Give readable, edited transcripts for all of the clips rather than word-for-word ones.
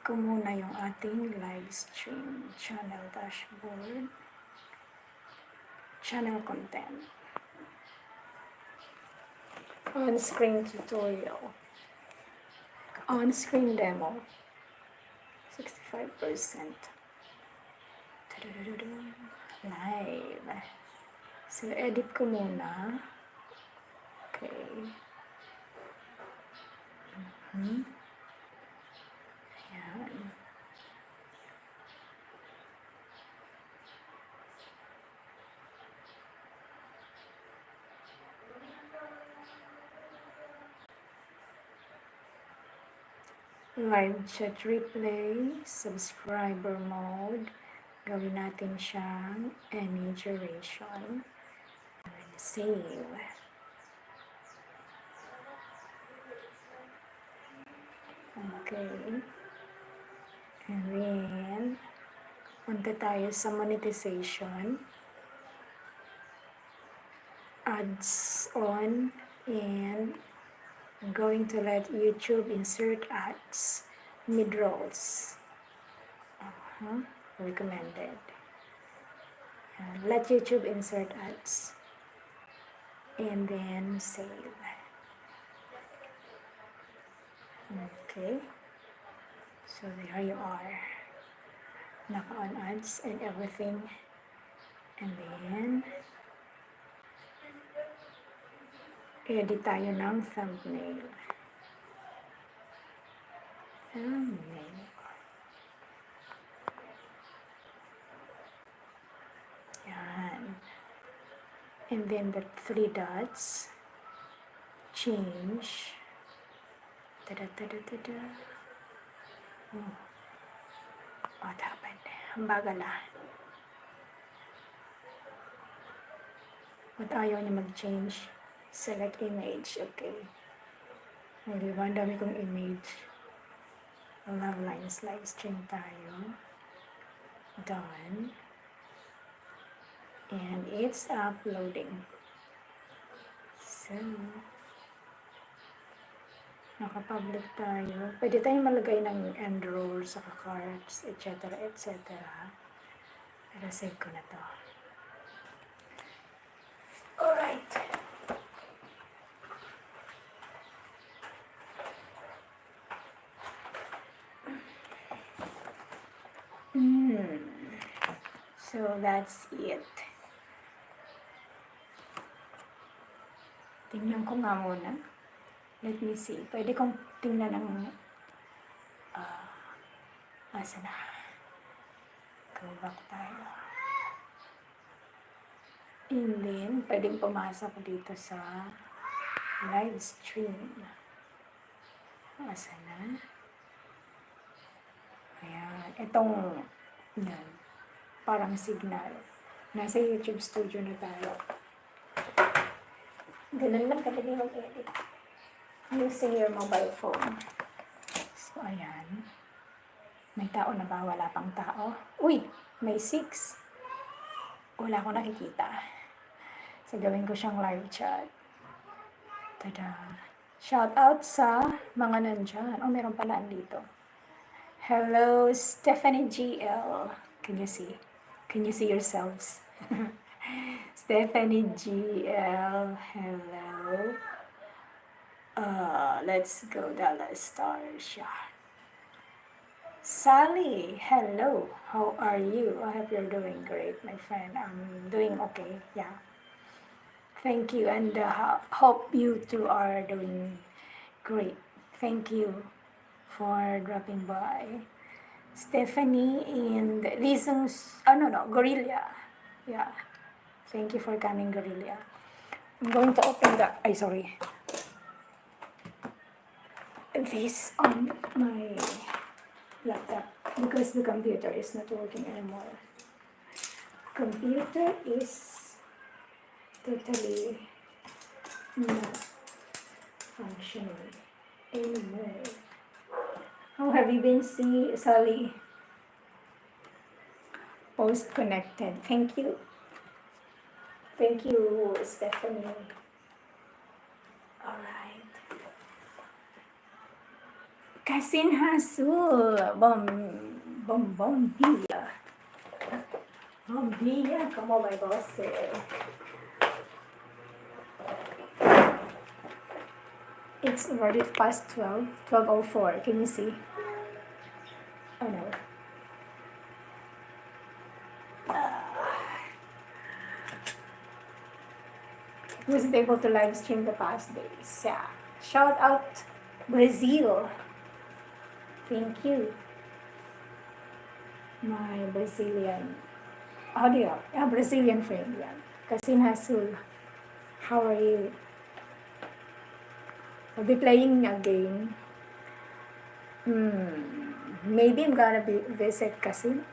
ko muna yung ating live stream channel dashboard, channel content, on-screen tutorial, on-screen demo, 65%, live. So, edit ko muna. Okay. Ayan. Live chat replay, subscriber mode. Gawin natin siyang any duration. And save. Okay. And then, punta tayo sa monetization. Ads on, and I'm going to let YouTube insert ads mid-rolls. Recommended. Let YouTube insert ads. And then save. Okay. So there you are. Naka-on ads and everything. And then, edit tayo ng thumbnail. Yan. And then the 3 dots, change. Ta-da-ta-da-ta-da. Oh. What happened? Ang bagal ah. What ayaw niya mag-change? Select image. Okay. Hindi ba? Ang dami kong image. Luvlines live stream tayo. Done. And it's uploading. So, nakapublic tayo. Pwede tayong malagay ng end roll, saka cards, etc. etc. Pero save ko na to. Alright. So that's it. Tingnan ko nga muna. Let me see. Pwede kong tingnan ng asa na. Go back tayo. And then, pwedeng pumasok dito sa live stream. Asa na? Ayan. Itong, yan. Parang signal. Nasa YouTube studio na tayo. Ganun lang kadali mag-edit. Using your mobile phone. So, ayan. May tao na ba? Wala pang tao. Uy! May 6. Wala akong nakikita. So, gawin ko siyang live chat. Tada! Shout out sa mga nandyan. Oh, meron pala dito. Hello, Stephanie GL. Can you see? Can you see yourselves? Stephanie GL. Hello. Let's go stars. Yeah. Sally, hello. How are you? I hope you're doing great, my friend. I'm doing okay. Yeah. Thank you, and hope you two are doing great. Thank you for dropping by. Stephanie and Lizong's, Gorilla. Yeah. Thank you for coming, Gorilla. I'm going to open this on my laptop because the computer is not working anymore. Computer is totally not functioning anymore. How have you been, Sally? Post connected. Thank you. Thank you, Stephanie. Alright. Kasin Hasul. Bombilla. Bombilla, como vai você? It's already past 12, 12:04. Can you see? Oh no. Wasn't able to live stream the past days. Yeah. Shout out Brazil. Thank you. My Brazilian audio. Yeah, Brazilian friend. Yeah. Kasin Hasul. How are you? I'll be playing a game. Maybe I'm gonna visit Kasin.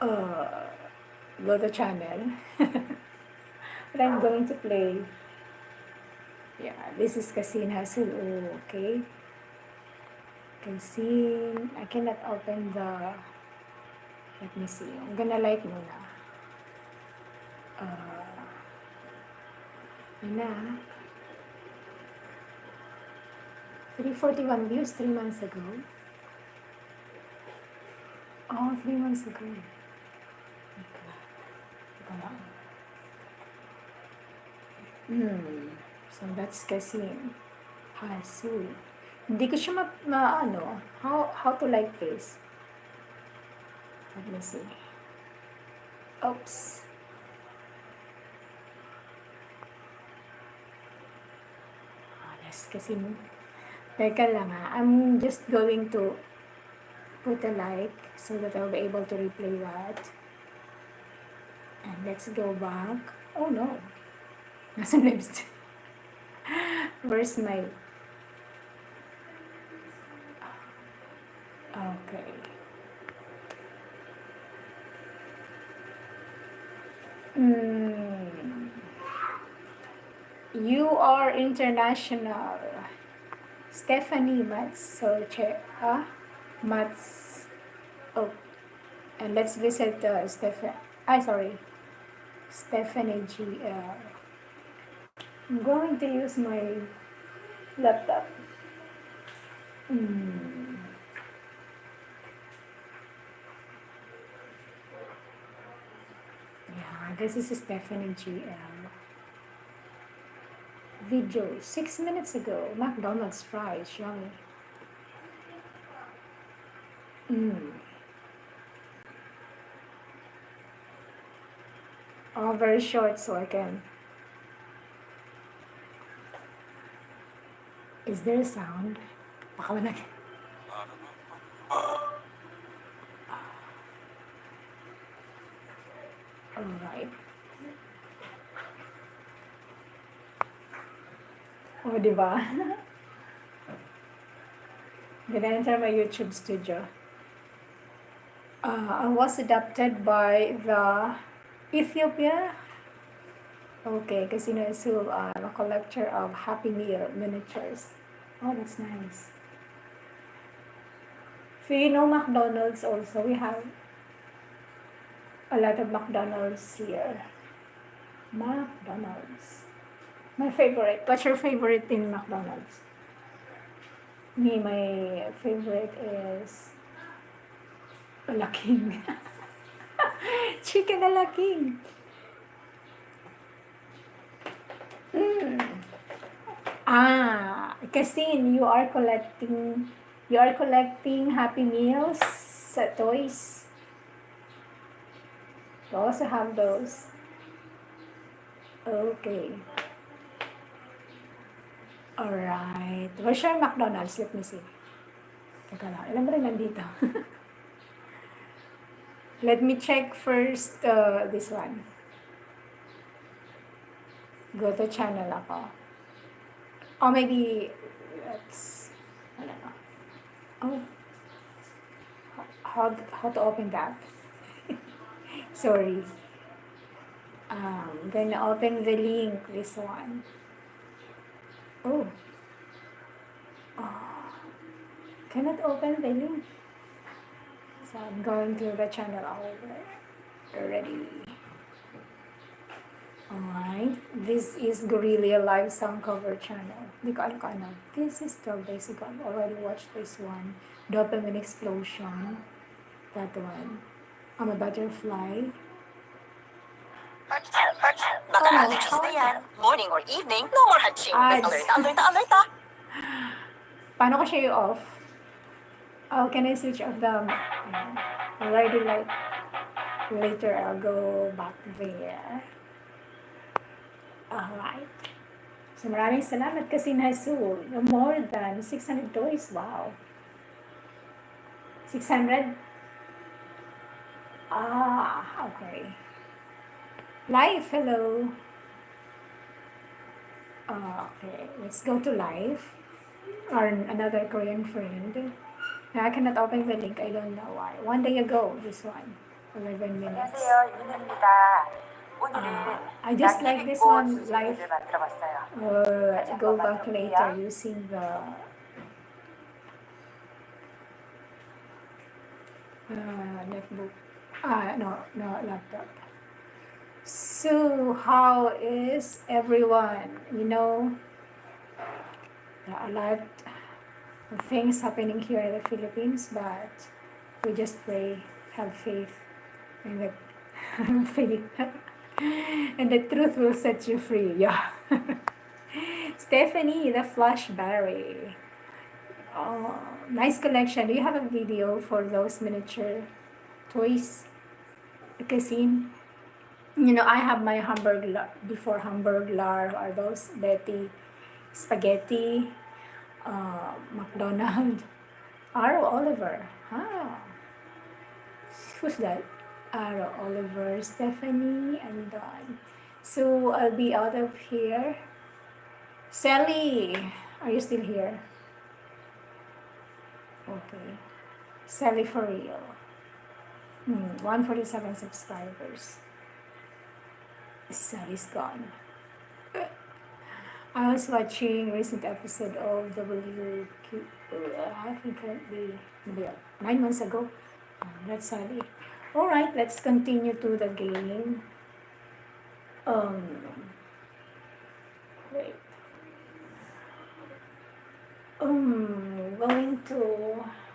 Go to channel. But I'm going to play. Yeah, this is Kasin Hasul. Oh, okay. Kasin. I cannot open the. Let me see. I'm gonna like muna. Na. 341 views 3 months ago. Oh, 3 months ago. Okay. So that's Kasin Hasul. Hindi ko siya ano, how to like this. Let me see. Oops. Yes, kasi teka lang I'm just going to put a like so that I'll be able to replay that. And let's go back. Oh no. Nasa lips. Where's my... Okay. You are international. Stephanie Mats. Mats. Oh. And let's visit Stephanie GL. I'm going to use my laptop. Yeah, this is Stephanie GL. Video 6 minutes ago. McDonald's fries, yummy. Oh, very short, so I can. Is there a sound? Baka wala. Alright. Oh, diba? Gonna enter my YouTube studio. I was adopted by the Ethiopia. Okay, Kasin Hasul, I'm a collector of Happy Meal miniatures. Oh, that's nice. So you know McDonald's also. We have a lot of McDonald's here. McDonald's. My favorite. What's your favorite in McDonald's? Me, my favorite is La King. Chicken La King. Kasin, you are collecting Happy Meals toys. You also have those. Okay. Alright. Where's your McDonald's? Let me see. Teka lang. Alam mo rin nandito. Let me check first this one. Go to channel ako. Or maybe, I don't know. Oh. How to open that? Sorry. I'm gonna open the link, this one. Oh. Cannot open the link. So I'm going to the channel already. Alright, this is Gorilla Live Sound Cover Channel. Hindi ko alam kung ano. This is 12 days ago. I've already watched this one. Dopamine Explosion. That one. I'm a Butterfly. Baka allergies na yan. Morning or evening, no more hatching. Alerta. Paano ko siya i-off? Oh, can I switch off the... already like... Later, I'll go back there. Alright. So, maraming salamat kasi nasul. More than 600 toys. Wow. 600? Okay. Live, hello. Okay, let's go to live. Or another Korean friend. I cannot open the link. I don't know why. One day ago, this one. 11 minutes. 안녕하세요, 윤입니다. 오늘은 I just like this one live. 주제를 만들어봤어요. Go back later using the netbook. No, laptop. So, how is everyone? You know, a lot of things happening here in the Philippines, but we just pray, have faith in the faith, and the truth will set you free. Yeah. Stephanie, the Flashberry. Oh, nice collection. Do you have a video for those miniature toys? Kasi, you know, I have my Hamburglar, are those Betty Spaghetti, McDonald, Arrow Oliver. Who's that? Arrow Oliver, Stephanie, and Dawn. So I'll be out of here. Sally, are you still here? Okay. Sally for real. 147 subscribers. Sally's gone. I was watching recent episode of WQ. I think currently 9 months ago. That's Sally. Alright, let's continue to the game. Wait. Going to